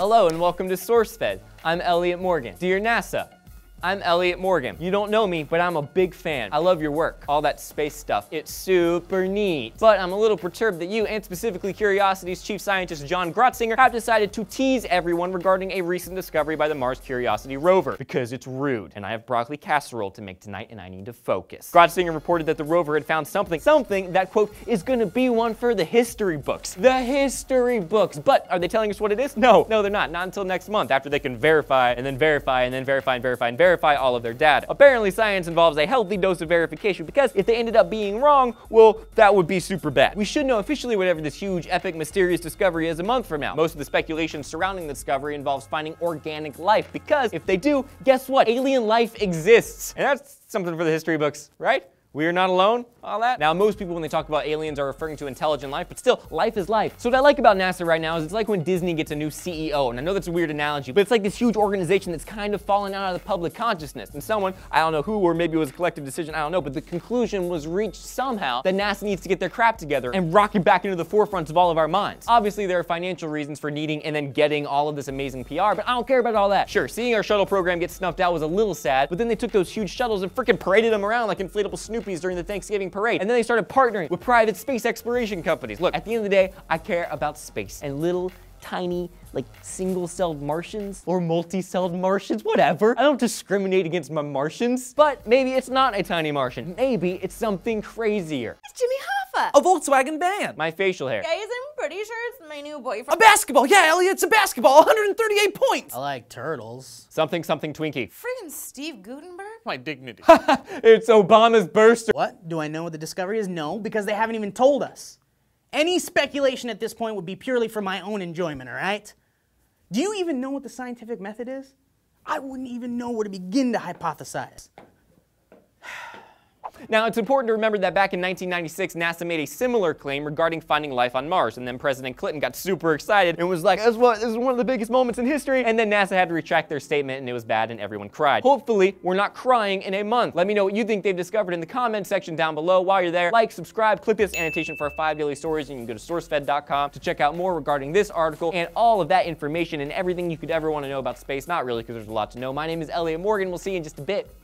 Hello and welcome to SourceFed. I'm Elliot Morgan. Dear NASA, I'm Elliot Morgan. You don't know me, but I'm a big fan. I love your work. All that space stuff. It's super neat. But I'm a little perturbed that you, and specifically Curiosity's chief scientist John Grotzinger, have decided to tease everyone regarding a recent discovery by the Mars Curiosity rover, because it's rude. And I have broccoli casserole to make tonight and I need to focus. Grotzinger reported that the rover had found something that, quote, is gonna be one for the history books. The history books. But are they telling us what it is? No, they're not. Not until next month, after they can verify and then verify and then verify and verify and verify all of their data. Apparently science involves a healthy dose of verification, because if they ended up being wrong, well, that would be super bad. We should know officially whatever this huge, epic, mysterious discovery is a month from now. Most of the speculation surrounding the discovery involves finding organic life, because if they do, guess what? Alien life exists. And that's something for the history books, right? We are not alone, all that. Now, most people, when they talk about aliens, are referring to intelligent life, but still, life is life. So what I like about NASA right now is it's like when Disney gets a new CEO, and I know that's a weird analogy, but it's like this huge organization that's kind of fallen out of the public consciousness. And someone, I don't know who, or maybe it was a collective decision, I don't know, but the conclusion was reached somehow that NASA needs to get their crap together and rock it back into the forefront of all of our minds. Obviously, there are financial reasons for needing and then getting all of this amazing PR, but I don't care about all that. Sure, seeing our shuttle program get snuffed out was a little sad, but then they took those huge shuttles and freaking paraded them around like inflatable Snoopies during the Thanksgiving parade. And then they started partnering with private space exploration companies. Look, at the end of the day, I care about space and little tiny, like, single-celled Martians or multi-celled Martians, whatever. I don't discriminate against my Martians, but maybe it's not a tiny Martian. Maybe it's something crazier. It's Jimmy Hoffa. A Volkswagen van. My facial hair. Guys, I'm pretty sure it's my new boyfriend. A basketball. Yeah, Elliot, it's a basketball. 138 points. I like turtles. Something Twinkie. Friggin' Steve Gutenberg? My dignity. It's Obama's burster. What? Do I know what the discovery is? No, because they haven't even told us. Any speculation at this point would be purely for my own enjoyment, all right? Do you even know what the scientific method is? I wouldn't even know where to begin to hypothesize. Now, it's important to remember that back in 1996, NASA made a similar claim regarding finding life on Mars, and then President Clinton got super excited and was like, guess what, this is one of the biggest moments in history, and then NASA had to retract their statement, and it was bad, and everyone cried. Hopefully, we're not crying in a month. Let me know what you think they've discovered in the comment section down below. While you're there, like, subscribe, click this annotation for our 5 daily stories, and you can go to SourceFed.com to check out more regarding this article and all of that information and everything you could ever want to know about space. Not really, because there's a lot to know. My name is Elliot Morgan. We'll see you in just a bit.